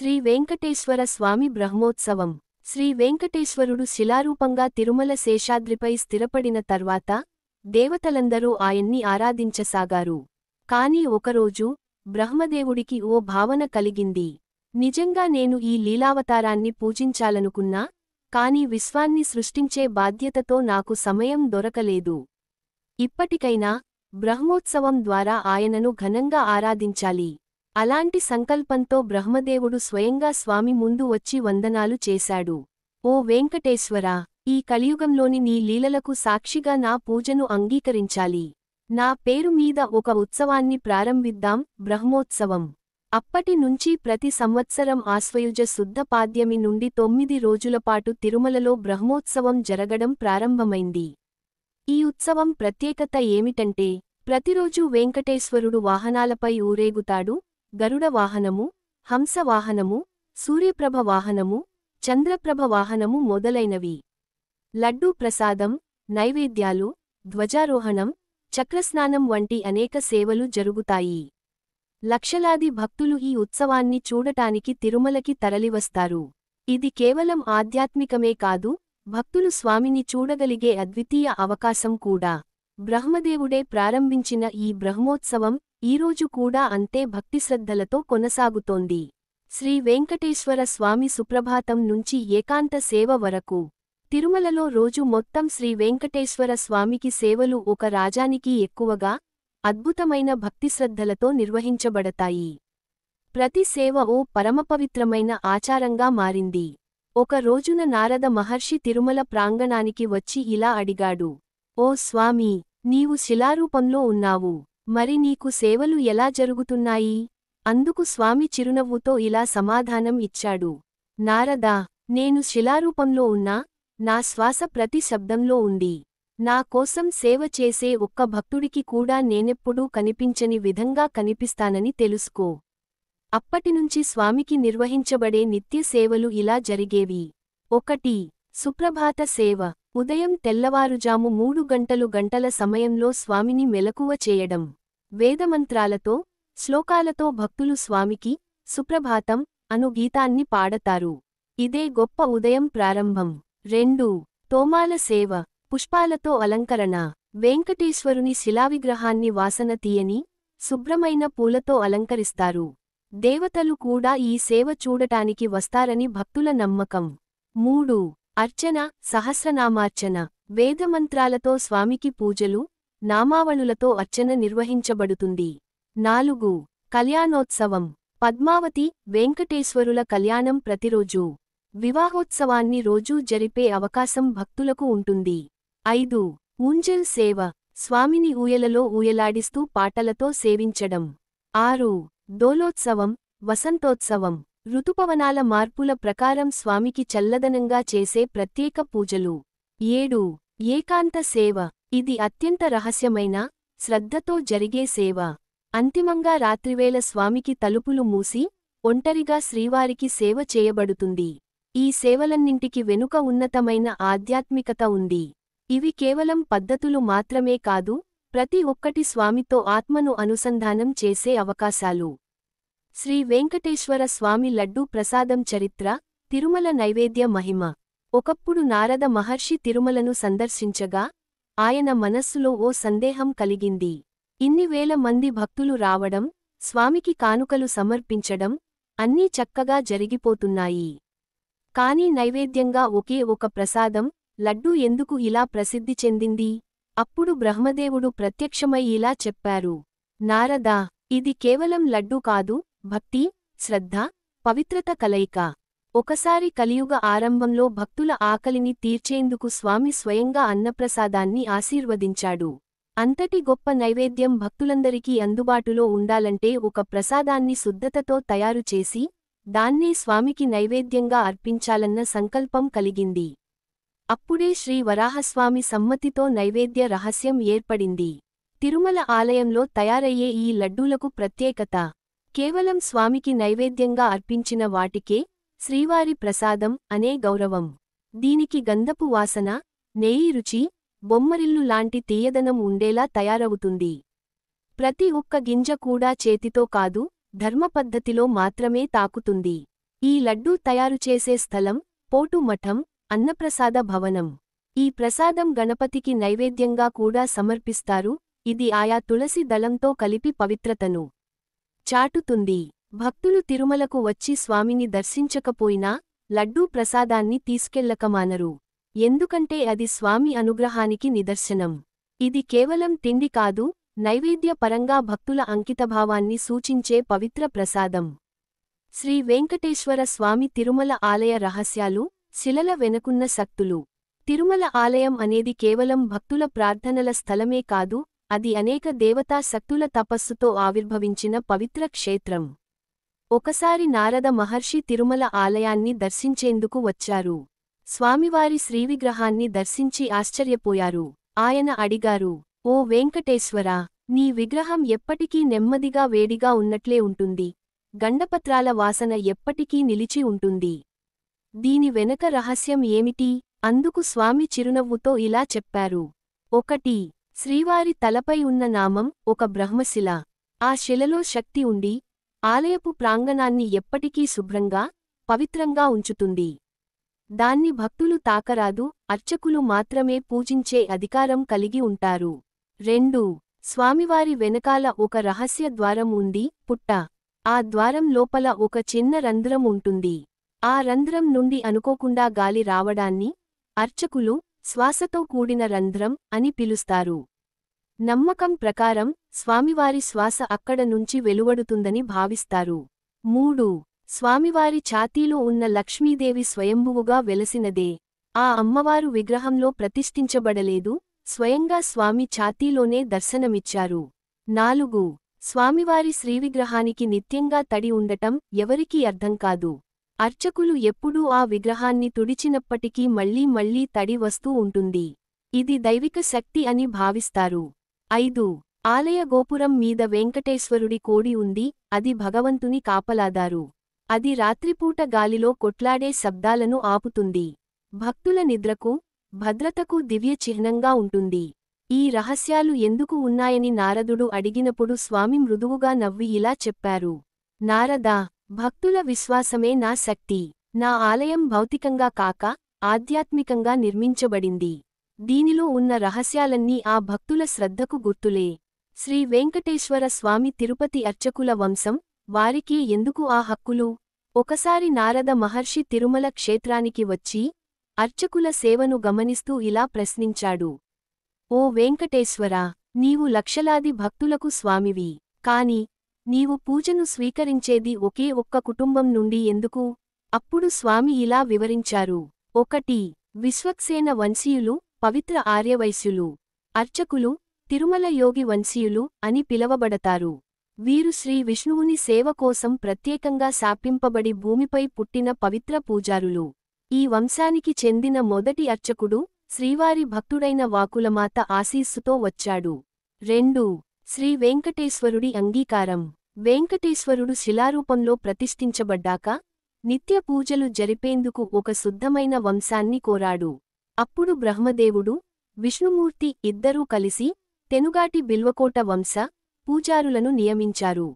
శ్రీ వెంకటేశ్వర స్వామి బ్రహ్మోత్సవం. శ్రీ వెంకటేశ్వరుడు శిలారూపంగా తిరుమల శేషాద్రిపై స్థిరపడిన తర్వాత దేవతలందరూ ఆయన్ని ఆరాధించసాగారు. కాని ఒకరోజు బ్రహ్మదేవుడికి ఓ భావన కలిగింది. నిజంగా నేను ఈ లీలావతారాన్ని పూజించాలనుకున్నా, కాని విశ్వాన్ని సృష్టించే బాధ్యతతో నాకు సమయం దొరకలేదు. ఇప్పటికైనా బ్రహ్మోత్సవం ద్వారా ఆయనను ఘనంగా ఆరాధించాలి. అలాంటి సంకల్పంతో బ్రహ్మదేవుడు స్వయంగా స్వామి ముందు వచ్చి వందనాలు చేశాడు. ఓ వెంకటేశ్వరా, ఈ కలియుగంలోని నీ లీలలకు సాక్షిగా నా పూజను అంగీకరించాలి. నా పేరు మీద ఒక ఉత్సవాన్ని ప్రారంభిద్దాం, బ్రహ్మోత్సవం. అప్పటి నుంచి ప్రతి సంవత్సరం ఆశ్వయుజ శుద్ధ పాడ్యమి నుండి 9 రోజులపాటు తిరుమలలో బ్రహ్మోత్సవం జరగడం ప్రారంభమైంది. ఈ ఉత్సవం ప్రత్యేకత ఏమిటంటే, ప్రతిరోజూ వెంకటేశ్వరుడు వాహనాలపై ఊరేగుతాడు. గరుడ వాహనము, హంస వాహనము, సూర్యప్రభ వాహనము, చంద్రప్రభ వాహనము మొదలైనవి. లడ్డూ ప్రసాదం, నైవేద్యాలు, ధ్వజారోహణం, చక్రస్నానం వంటి అనేక సేవలు జరుగుతాయి. లక్షలాది భక్తులు ఈ ఉత్సవాన్ని చూడటానికి తిరుమలకి తరలివస్తారు. ఇది కేవలం ఆధ్యాత్మికమే కాదు, భక్తులు స్వామిని చూడగలిగే అద్వితీయ అవకాశం కూడా. బ్రహ్మదేవుడే ప్రారంభించిన ఈ బ్రహ్మోత్సవం ఈరోజు కూడా అంతే భక్తిశ్రద్ధలతో కొనసాగుతోంది. శ్రీ వెంకటేశ్వర స్వామి సుప్రభాతం నుంచి ఏకాంత సేవ వరకు తిరుమలలో రోజు మొత్తం శ్రీ వెంకటేశ్వర స్వామికి సేవలు ఒక రాజానికి ఎక్కువగా, అద్భుతమైన భక్తిశ్రద్ధలతో నిర్వహించబడతాయి. ప్రతి సేవ ఓ పరమపవిత్రమైన ఆచారంగా మారింది. ఒక రోజున నారద మహర్షి తిరుమల ప్రాంగణానికి వచ్చి ఇలా అడిగాడు: ఓ స్వామీ, నీవు శిలారూపంలో ఉన్నావు, మరి నీకు సేవలు ఎలా జరుగుతున్నాయి? అందుకు స్వామి చిరునవ్వుతో ఇలా సమాధానం ఇచ్చాడు: నారదా, నేను శిలారూపంలో ఉన్నా, నా శ్వాస ప్రతి శబ్దంలో ఉంది. నా కోసం సేవ చేసే ఒక్క భక్తుడికి కూడా నేనెప్పుడూ కనిపించని విధంగా కనిపిస్తానని తెలుసుకో. అప్పటినుంచి స్వామికి నిర్వహించబడే నిత్య సేవలు ఇలా జరిగేవి. 1. సుప్రభాత సేవ. ఉదయం తెల్లవారుజాము 3 గంటల సమయంలో స్వామిని మెలకువ చేయడం. వేదమంత్రాలతో, శ్లోకాలతో భక్తులు స్వామికి సుప్రభాతం అను గీతాన్ని పాడతారు. ఇదే గొప్ప ఉదయం ప్రారంభం. 2. తోమాల సేవ. పుష్పాలతో అలంకరణ. వెంకటేశ్వరుని శిలావిగ్రహాన్ని వాసన తీయని, శుభ్రమైన పూలతో అలంకరిస్తారు. దేవతలు కూడా ఈ సేవ చూడటానికి వస్తారని భక్తుల నమ్మకం. 3. అర్చన, సహస్రనామార్చన. వేదమంత్రాలతో స్వామికి పూజలు, నామావళులతో అర్చన నిర్వహించబడుతుంది. 4. కళ్యాణోత్సవం. పద్మావతి, వెంకటేశ్వరుల కళ్యాణం ప్రతిరోజూ. వివాహోత్సవాన్ని రోజూ జరిపే అవకాశం భక్తులకు ఉంటుంది. 5. ఊంజల్ సేవ. స్వామిని ఊయలలో ఊయలాడిస్తూ పాటలతో సేవించడం. 6. దోలోత్సవం, వసంతోత్సవం. ఋతుపవనాల మార్పుల ప్రకారం స్వామికి చల్లదనంగా చేసే ప్రత్యేక పూజలు. 7. ఏకాంత సేవ. ఇది అత్యంత రహస్యమైన, శ్రద్ధతో జరిగే సేవ. అంతిమంగా రాత్రివేళ స్వామికి తలుపులు మూసి, ఒంటరిగా శ్రీవారికి సేవ చేయబడుతుంది. ఈ సేవలన్నింటికి వెనుక ఉన్నతమైన ఆధ్యాత్మికత ఉంది. ఇవి కేవలం పద్ధతులు మాత్రమే కాదు, ప్రతి ఒక్కటి స్వామితో ఆత్మను అనుసంధానం చేసే అవకాశాలు. శ్రీ వెంకటేశ్వర స్వామి లడ్డూ ప్రసాదం చరిత్ర. తిరుమల నైవేద్య మహిమ. ఒకప్పుడు నారద మహర్షి తిరుమలను సందర్శించగా, ఆయన మనస్సులో ఓ సందేహం కలిగింది. ఇన్ని వేల మంది భక్తులు రావడం, స్వామికి కానుకలు సమర్పించడం, అన్నీ చక్కగా జరిగిపోతున్నాయి. కాని నైవేద్యంగా ఒకే ఒక ప్రసాదం, లడ్డూ ఎందుకు ఇలా ప్రసిద్ధి చెందింది? అప్పుడు బ్రహ్మదేవుడు ప్రత్యక్షమై ఇలా చెప్పారు: నారదా, ఇది కేవలం లడ్డూ కాదు, భక్తి, శ్రద్ధ, పవిత్రత కలయిక. ఒకసారి కలియుగ ఆరంభంలో భక్తుల ఆకలిని తీర్చేందుకు స్వామి స్వయంగా అన్నప్రసాదాన్ని ఆశీర్వదించాడు. అంతటి గొప్ప నైవేద్యం భక్తులందరికీ అందుబాటులో ఉండాలంటే ఒక ప్రసాదాన్ని శుద్ధతతో తయారుచేసి, దాన్నే స్వామికి నైవేద్యంగా అర్పించాలన్న సంకల్పం కలిగింది. అప్పుడే శ్రీ వరాహస్వామి సమ్మతితో నైవేద్య రహస్యం ఏర్పడింది. తిరుమల ఆలయంలో తయారయ్యే ఈ లడ్డూలకు ప్రత్యేకత. కేవలం స్వామికి నైవేద్యంగా అర్పించిన వాటికే శ్రీవారి ప్రసాదం అనే గౌరవం. దీనికి గంధపు వాసన, నెయ్యి రుచి, బొమ్మరిల్లు లాంటి తీయదనం ఉండేలా తయారవుతుంది. ప్రతి ఒక్క గింజ కూడా చేతితో కాదు, ధర్మపద్ధతిలో మాత్రమే తాకుతుంది. ఈ లడ్డూ తయారుచేసే స్థలం పోటు మఠం అన్నప్రసాద భవనం. ఈ ప్రసాదం గణపతికి నైవేద్యంగా కూడా సమర్పిస్తారు. ఇది ఆయా తులసి దళంతో కలిపి పవిత్రతను చాటుతుంది. భక్తులు తిరుమలకు వచ్చి స్వామిని దర్శించకపోయినా లడ్డూ ప్రసాదాన్ని తీసుకెళ్లకమానరు. ఎందుకంటే అది స్వామి అనుగ్రహానికి నిదర్శనం. ఇది కేవలం తిండి కాదు, నైవేద్య పరంగా భక్తుల అంకితభావాన్ని సూచించే పవిత్ర ప్రసాదం. శ్రీ వెంకటేశ్వర స్వామి తిరుమల ఆలయ రహస్యాలు, శిలల వెనుకున్న శక్తులు. తిరుమల ఆలయం అనేది కేవలం భక్తుల ప్రార్థనల స్థలమే కాదు, అది అనేక దేవతా శక్తుల తపస్సుతో ఆవిర్భవించిన పవిత్ర క్షేత్రం. ఒకసారి నారద మహర్షి తిరుమల ఆలయాన్ని దర్శించేందుకు వచ్చారు. స్వామివారి శ్రీవిగ్రహాన్ని దర్శించి ఆశ్చర్యపోయారు. ఆయన అడిగారు, ఓ వెంకటేశ్వరా, నీ విగ్రహం ఎప్పటికీ నెమ్మదిగా వేడిగా ఉన్నట్లే ఉంటుంది. గండపత్రాల వాసన ఎప్పటికీ నిలిచి ఉంటుంది. దీని వెనక రహస్యం ఏమిటి? అందుకు స్వామి చిరునవ్వుతో ఇలా చెప్పారు. 1. శ్రీవారి తలపై ఉన్న నామం ఒక బ్రహ్మశిల. ఆ శిలలో శక్తి ఉండి, ఆలయపు ప్రాంగణాన్ని ఎప్పటికీ శుభ్రంగా, పవిత్రంగా ఉంచుతుంది. దాన్ని భక్తులు తాకరాదు, అర్చకులు మాత్రమే పూజించే అధికారం కలిగి ఉంటారు. 2. స్వామివారి వెనకాల ఒక రహస్య ద్వారం ఉంది, పుట్ట. ఆ ద్వారం లోపల ఒక చిన్న రంధ్రం ఉంటుంది. ఆ రంధ్రం నుండి అనుకోకుండా గాలి రావడాన్ని అర్చకులు శ్వాసతో కూడిన రంధ్రం అని పిలుస్తారు. నమ్మకం ప్రకారం స్వామివారి శ్వాస అక్కడ నుంచి వెలువడుతుందని భావిస్తారు. 3. స్వామివారి ఛాతీలో ఉన్న లక్ష్మీదేవి స్వయంభువుగా వెలసినదే. ఆ అమ్మవారు విగ్రహంలో ప్రతిష్ఠించబడలేదు, స్వయంగా స్వామి ఛాతీలోనే దర్శనమిచ్చారు. 4. స్వామివారి శ్రీవిగ్రహానికి నిత్యంగా తడి ఉండటం ఎవరికీ అర్థం కాదు. అర్చకులు ఎప్పుడూ ఆ విగ్రహాన్ని తుడిచినప్పటికీ మళ్లీ మళ్లీ తడి వస్తూ ఉంటుంది. ఇది దైవిక శక్తి అని భావిస్తారు. 5. ఆలయ గోపురం మీద వెంకటేశ్వరుడి కోడి ఉంది, అది భగవంతుని కాపలాదారు. అది రాత్రిపూట గాలిలో కొట్లాడే శబ్దాలను ఆపుతుంది. భక్తుల నిద్రకు, భద్రతకు దివ్య చిహ్నంగా ఉంటుంది. ఈ రహస్యాలు ఎందుకు ఉన్నాయని నారదుడు అడిగినప్పుడు స్వామి మృదువుగా నవ్వి ఇలా చెప్పారు. నారదా, భక్తుల విశ్వాసమే నా శక్తి. నా ఆలయం భౌతికంగా కాక ఆధ్యాత్మికంగా నిర్మించబడింది. దీనిలో ఉన్న రహస్యాలన్నీ ఆ భక్తుల శ్రద్ధకు గుర్తులే. శ్రీ వెంకటేశ్వర స్వామి తిరుపతి అర్చకుల వంశం, వారికి ఎందుకు ఆ హక్కులు? ఒకసారి నారద మహర్షి తిరుమల క్షేత్రానికి వచ్చి అర్చకుల సేవను గమనిస్తూ ఇలా ప్రశ్నించాడు. ఓ వెంకటేశ్వరా, నీవు లక్షలాది భక్తులకు స్వామివి. కాని నీవు పూజను స్వీకరించేది ఒకే ఒక్క కుటుంబం నుండి ఎందుకు? అప్పుడు స్వామి ఇలా వివరించారు. 1. విశ్వక్సేన వంశీయులు, పవిత్ర ఆర్యవైశ్యులు. అర్చకులు తిరుమల యోగి వంశీయులు అని పిలవబడతారు. వీరు శ్రీ విష్ణువుని సేవ కోసం ప్రత్యేకంగా శాపింపబడి భూమిపై పుట్టిన పవిత్ర పూజారులు. ఈ వంశానికి చెందిన మొదటి అర్చకుడు శ్రీవారి భక్తుడైన వాకులమాత ఆశీస్సుతో వచ్చాడు. 2. శ్రీ వెంకటేశ్వరుడి అంగీకారం. వెంకటేశ్వరుడు శిలారూపంలో ప్రతిష్ఠించబడ్డాక నిత్య పూజలు జరిపేందుకు ఒక శుద్ధమైన వంశాన్ని కోరాడు. అప్పుడు బ్రహ్మదేవుడు, విష్ణుమూర్తి ఇద్దరూ కలిసి తెనుగాటి బిల్వకోట వంశ పూజారులను నియమించారు.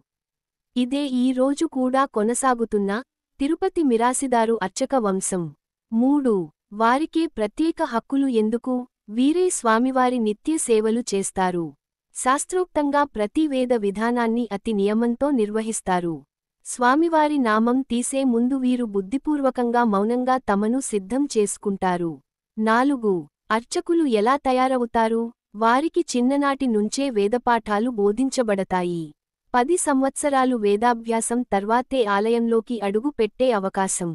ఇదే ఈ రోజు కూడా కొనసాగుతున్న తిరుపతి మిరాసిదారు అర్చక వంశం. 3. వారికే ప్రత్యేక హక్కులు ఎందుకు? వీరే స్వామివారి నిత్య సేవలు చేస్తారు. శాస్త్రోక్తంగా ప్రతి వేద విధానాన్ని అతి నియమంతో నిర్వహిస్తారు. స్వామివారి నామం తీసే ముందు వీరు బుద్ధిపూర్వకంగా మౌనంగా తమను సిద్ధం చేసుకుంటారు. 4. అర్చకులు ఎలా తయారవుతారు? వారికి చిన్ననాటి నుంచే వేదపాఠాలు బోధించబడతాయి. 10 సంవత్సరాలు వేదాభ్యాసం తర్వాతే ఆలయంలోకి అడుగు పెట్టే అవకాశం.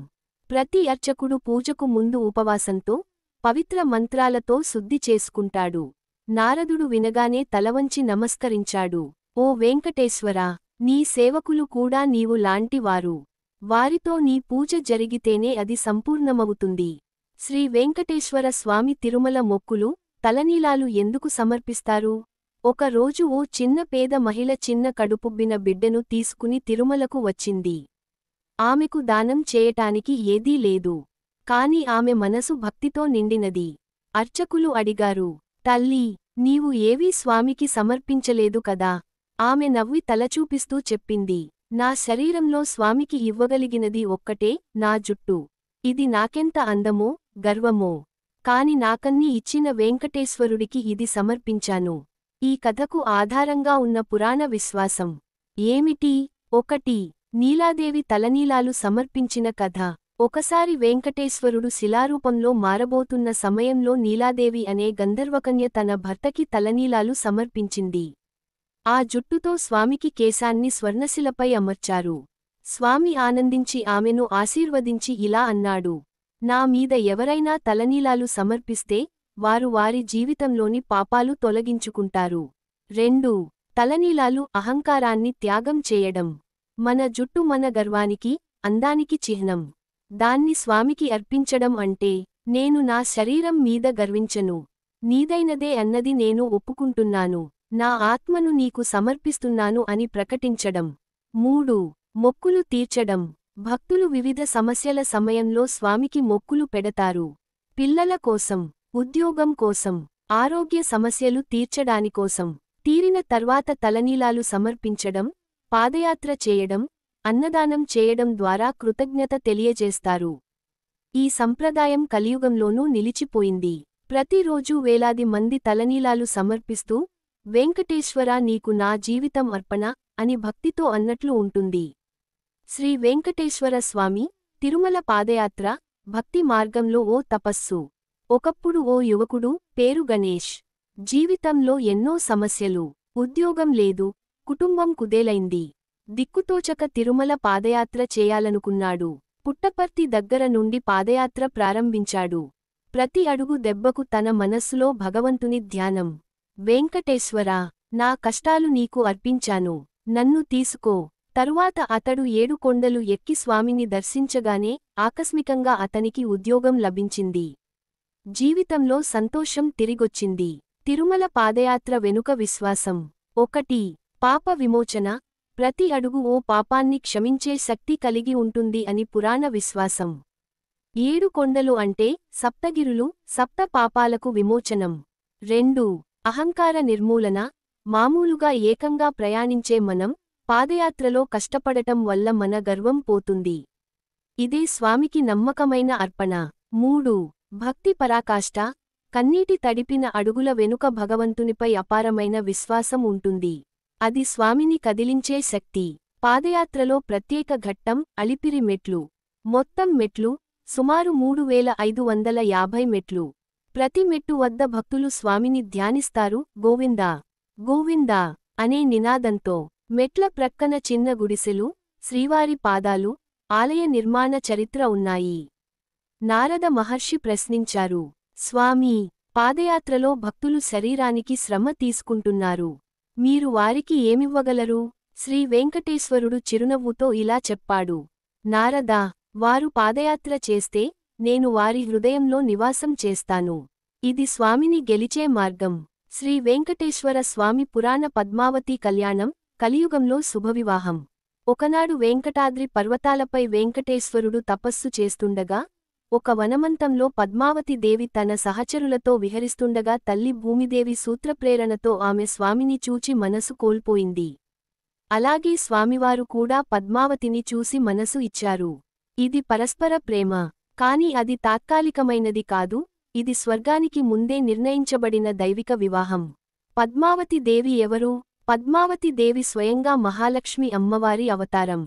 ప్రతి అర్చకుడు పూజకు ముందు ఉపవాసంతో, పవిత్ర మంత్రాలతో శుద్ధి చేసుకుంటాడు. నారదుడు వినగానే తలవంచి నమస్కరించాడు. ఓ వెంకటేశ్వరా, నీ సేవకులు కూడా నీవు లాంటివారు. వారితో నీ పూజ జరిగితేనే అది సంపూర్ణమవుతుంది. శ్రీ వెంకటేశ్వర స్వామి తిరుమల మొక్కులు, తలనీలాలు ఎందుకు సమర్పిస్తారు? ఒక రోజు ఓ చిన్న పేద మహిళ చిన్న కడుపుబ్బిన బిడ్డను తీసుకుని తిరుమలకు వచ్చింది. ఆమెకు దానం చేయటానికి ఏదీ లేదు. కాని ఆమె మనసు భక్తితో నిండినది. అర్చకులు అడిగారు, తల్లీ, నీవు ఏవీ స్వామికి సమర్పించలేదు కదా? ఆమె నవ్వి తలచూపిస్తూ చెప్పింది, నా శరీరంలో స్వామికి ఇవ్వగలిగినది ఒక్కటే, నా జుట్టు. ఇది నాకెంత అందమో, గర్వమో. కాని నాకన్ని ఇచ్చిన వెంకటేశ్వరుడికి ఇది సమర్పించాను. ఈ కథకు ఆధారంగా ఉన్న పురాణ విశ్వాసం ఏమిటి? 1. నీలాదేవి తలనీలాలు సమర్పించిన కథ. ఒకసారి వెంకటేశ్వరుడు శిలారూపంలో మారబోతున్న సమయంలో నీలాదేవి అనే గంధర్వకన్య తన భర్తకి తలనీలాలు సమర్పించింది. ఆ జుట్టుతో స్వామికి కేశాన్ని స్వర్ణశిలపై అమర్చారు. స్వామి ఆనందించి ఆమెను ఆశీర్వదించి ఇలా అన్నాడు: నా మీద ఎవరైనా తలనీలాలు సమర్పిస్తే వారు వారి జీవితంలోని పాపాలు తొలగించుకుంటారు. 2. తలనీలాలు అహంకారాన్ని త్యాగం చేయడం. మన జుట్టు మన గర్వానికి, అందానికి చిహ్నం. దాన్ని స్వామికి అర్పించడం అంటే, నేను నా శరీరం మీద గర్వించను, నీదైనదే అన్నది నేను ఒప్పుకుంటున్నాను, నా ఆత్మను నీకు సమర్పిస్తున్నాను అని ప్రకటించడం. 3. మొక్కులు తీర్చడం. భక్తులు వివిధ సమస్యల సమయంలో స్వామికి మొక్కులు పెడతారు. పిల్లల కోసం, ఉద్యోగం కోసం, ఆరోగ్య సమస్యలు తీర్చడానికోసం. తీరిన తర్వాత తలనీలాలు సమర్పించడం, పాదయాత్ర చేయడం, అన్నదానం చేయడం ద్వారా కృతజ్ఞత తెలియజేస్తారు. ఈ సంప్రదాయం కలియుగంలోనూ నిలిచిపోయింది. ప్రతిరోజూ వేలాది మంది తలనీలాలు సమర్పిస్తూ, వెంకటేశ్వరా నీకు నా జీవితం అర్పణ అని భక్తితో అన్నట్లు ఉంటుంది. శ్రీ వెంకటేశ్వర స్వామి తిరుమల పాదయాత్ర భక్తి మార్గంలో ఓ తపస్సు. ఒకప్పుడు ఓ యువకుడు, పేరు గణేష్. జీవితంలో ఎన్నో సమస్యలు. ఉద్యోగం లేదు, కుటుంబం కుదేలైంది. దిక్కుతోచక తిరుమల పాదయాత్ర చేయాలనుకున్నాడు. పుట్టపర్తి దగ్గర నుండి పాదయాత్ర ప్రారంభించాడు. ప్రతి అడుగు దెబ్బకు తన మనస్సులో భగవంతుని ధ్యానం. వెంకటేశ్వరా, నా కష్టాలు నీకు అర్పించాను, నన్ను తీసుకో. తరువాత అతడు 7 కొండలు ఎక్కి స్వామిని దర్శించగానే ఆకస్మికంగా అతనికి ఉద్యోగం లభించింది. జీవితంలో సంతోషం తిరిగొచ్చింది. తిరుమల పాదయాత్ర వెనుక విశ్వాసం. 1. పాప విమోచన. ప్రతి అడుగు ఓ పాపాన్ని క్షమించే శక్తి కలిగి ఉంటుంది అని పురాణ విశ్వాసం. 7 కొండలు అంటే సప్తగిరులు, సప్త పాపాలకు విమోచనం. 2. అహంకార నిర్మూలన. మామూలుగా ఏకంగా ప్రయాణించే మనం పాదయాత్రలో కష్టపడటం వల్ల మన గర్వం పోతుంది. ఇదే స్వామికి నమ్మకమైన అర్పణ. 3. భక్తి పరాకాష్ఠ. కన్నీటి తడిపిన అడుగుల వెనుక భగవంతునిపై అపారమైన విశ్వాసం ఉంటుంది. అది స్వామిని కదిలించే శక్తి. పాదయాత్రలో ప్రత్యేక ఘట్టం అలిపిరి మెట్లు. మొత్తం మెట్లు సుమారు 3550 మెట్లు. ప్రతి మెట్టు వద్ద భక్తులు స్వామిని ధ్యానిస్తారు, గోవిందా గోవిందా అనే నినాదంతో. మెట్ల ప్రక్కన చిన్న గుడిసెలు, శ్రీవారి పాదాలు, ఆలయ నిర్మాణ చరిత్ర ఉన్నాయి. నారద మహర్షి ప్రశ్నించారు: స్వామీ, పాదయాత్రలో భక్తులు శరీరానికి శ్రమ తీసుకుంటున్నారు, మీరు వారికి ఏమివ్వగలరు? శ్రీ వెంకటేశ్వరుడు చిరునవ్వుతో ఇలా చెప్పాడు: నారదా, వారు పాదయాత్ర చేస్తే నేను వారి హృదయంలో నివాసం చేస్తాను. ఇది స్వామిని గెలిచే మార్గం. శ్రీ వెంకటేశ్వర స్వామి పురాణ పద్మావతి కళ్యాణం. కలియుగంలో శుభవివాహం. ఒకనాడు వెంకటాద్రి పర్వతాలపై వెంకటేశ్వరుడు తపస్సు చేస్తుండగా, ఒక వనమంతంలో పద్మావతి దేవి తన సహచరులతో విహరిస్తుండగా తల్లి భూమిదేవి సూత్రప్రేరణతో ఆమె స్వామిని చూచి మనసు కోల్పోయింది. అలాగే స్వామివారు కూడా పద్మావతిని చూసి మనసు ఇచ్చారు. ఇది పరస్పర ప్రేమ. కాని అది తాత్కాలికమైనది కాదు, ఇది స్వర్గానికి ముందే నిర్ణయించబడిన దైవిక వివాహం. పద్మావతి దేవి ఎవరు? పద్మావతి దేవి స్వయంగా మహాలక్ష్మి అమ్మవారి అవతారం.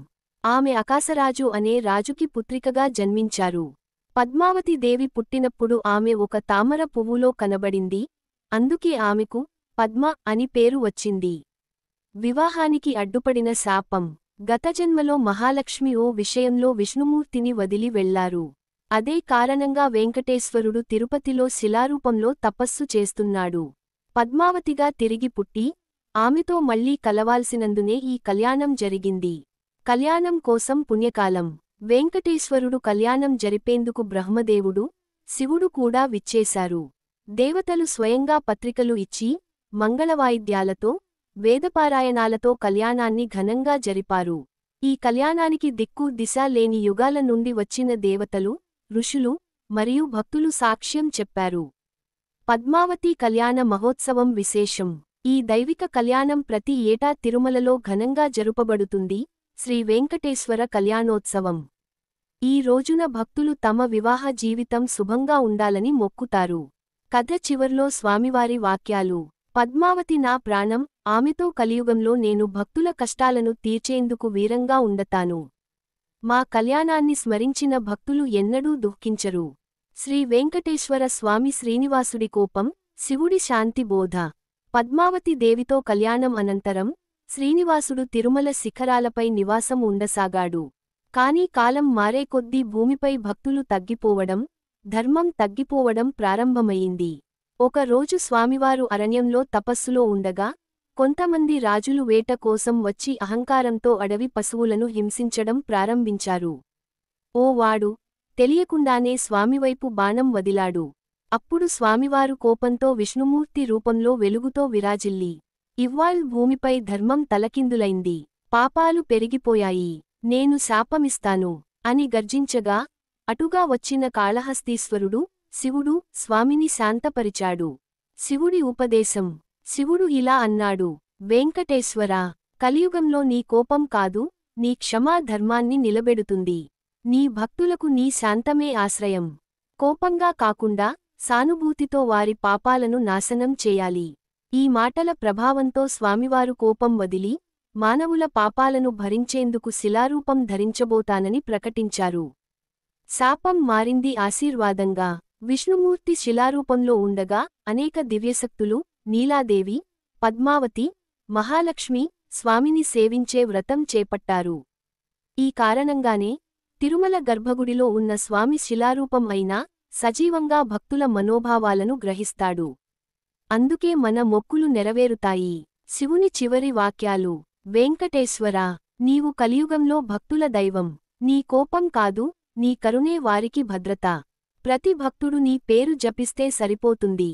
ఆమె అకాసరాజు అనే రాజుకి పుత్రికగా జన్మించారు. పద్మావతి దేవి పుట్టినప్పుడు ఆమె ఒక తామర పువ్వులో కనబడింది, అందుకే ఆమెకు పద్మ అని పేరు వచ్చింది. వివాహానికి అడ్డుపడిన శాపం. గతజన్మలో మహాలక్ష్మి ఓ విషయంలో విష్ణుమూర్తిని వదిలి వెళ్లారు. అదే కారణంగా వెంకటేశ్వరుడు తిరుపతిలో శిలారూపంలో తపస్సు చేస్తున్నాడు. పద్మావతిగా తిరిగి పుట్టి ఆమెతో మళ్లీ కలవాల్సినందునే ఈ కళ్యాణం జరిగింది. కళ్యాణం కోసం పుణ్యకాలం. వెంకటేశ్వరుడు కళ్యాణం జరిపేందుకు బ్రహ్మదేవుడు, శివుడు కూడా విచ్చేశారు. దేవతలు స్వయంగా పత్రికలు ఇచ్చి, మంగళవాయిద్యాలతో, వేదపారాయణాలతో కళ్యాణాన్ని ఘనంగా జరిపారు. ఈ కళ్యాణానికి దిక్కు దిశ లేని యుగాల నుండి వచ్చిన దేవతలు, ఋషులు మరియు భక్తులు సాక్ష్యం చెప్పారు. పద్మావతి కళ్యాణ మహోత్సవం విశేషం. ఈ దైవిక కళ్యాణం ప్రతి ఏటా తిరుమలలో ఘనంగా జరుపబడుతుంది. శ్రీ వెంకటేశ్వర కళ్యాణోత్సవం. ఈ రోజున భక్తులు తమ వివాహ జీవితం శుభంగా ఉండాలని మొక్కుతారు. కథ చివర్లో స్వామివారి వాక్యాలు. పద్మావతి నా ప్రాణం, ఆమెతో కలియుగంలో నేను భక్తుల కష్టాలను తీర్చేందుకు వీరంగా ఉండతాను. మా కళ్యాణాన్ని స్మరించిన భక్తులు ఎన్నడూ దుఃఖించరు. శ్రీ వెంకటేశ్వర స్వామి శ్రీనివాసుడి కోపం, శివుడి శాంతి బోధ. పద్మావతి దేవితో కళ్యాణం అనంతరం శ్రీనివాసుడు తిరుమల శిఖరాలపై నివాసం ఉండసాగాడు. కాని కాలం మారే కొద్దీ భూమిపై భక్తులు తగ్గిపోవడం, ధర్మం తగ్గిపోవడం ప్రారంభమయింది. ఒక రోజు స్వామివారు అరణ్యంలో తపస్సులో ఉండగా కొంతమంది రాజులు వేట కోసం వచ్చి అహంకారంతో అడవి పశువులను హింసించడం ప్రారంభించారు. ఓ వాడు తెలియకుండానే స్వామివైపు బాణం వదిలాడు. అప్పుడు స్వామివారు కోపంతో విష్ణుమూర్తి రూపంలో వెలుగుతో విరాజిల్లి, ఇవ్వాళ్ భూమిపై ధర్మం తలకిందులైంది, పాపాలు పెరిగిపోయాయి, నేను శాపమిస్తాను అని గర్జించగా అటుగా వచ్చిన కాళహస్తీశ్వరుడు, శివుడు స్వామిని శాంతపరిచాడు. శివుడి ఉపదేశం. శివుడు ఇలా అన్నాడు: వెంకటేశ్వరా, కలియుగంలో నీ కోపం కాదు, నీ క్షమా ధర్మాన్ని నిలబెడుతుంది. నీ భక్తులకు నీ శాంతమే ఆశ్రయం. కోపంగా కాకుండా సానుభూతితో వారి పాపాలను నాశనం చేయాలి. ఈ మాటల ప్రభావంతో స్వామివారు కోపం వదిలి మానవుల పాపాలను భరించేందుకు శిలారూపం ధరించబోతానని ప్రకటించారు. శాపం మారింది ఆశీర్వాదంగా. విష్ణుమూర్తి శిలారూపంలో ఉండగా అనేక దివ్యశక్తులు నీలాదేవి, పద్మావతి, మహాలక్ష్మి స్వామిని సేవించే వ్రతం చేపట్టారు. ఈ కారణంగానే తిరుమల గర్భగుడిలో ఉన్న స్వామి శిలారూపం అయినా సజీవంగా భక్తుల మనోభావాలను గ్రహిస్తాడు. అందుకే మన మొక్కులు నెరవేరుతాయి. శివుని చివరి వాక్యాలు. వెంకటేశ్వరా, నీవు కలియుగంలో భక్తుల దైవం. నీ కోపం కాదు, నీ కరుణే వారికి భద్రత. ప్రతి భక్తుడు నీ పేరు జపిస్తే సరిపోతుంది.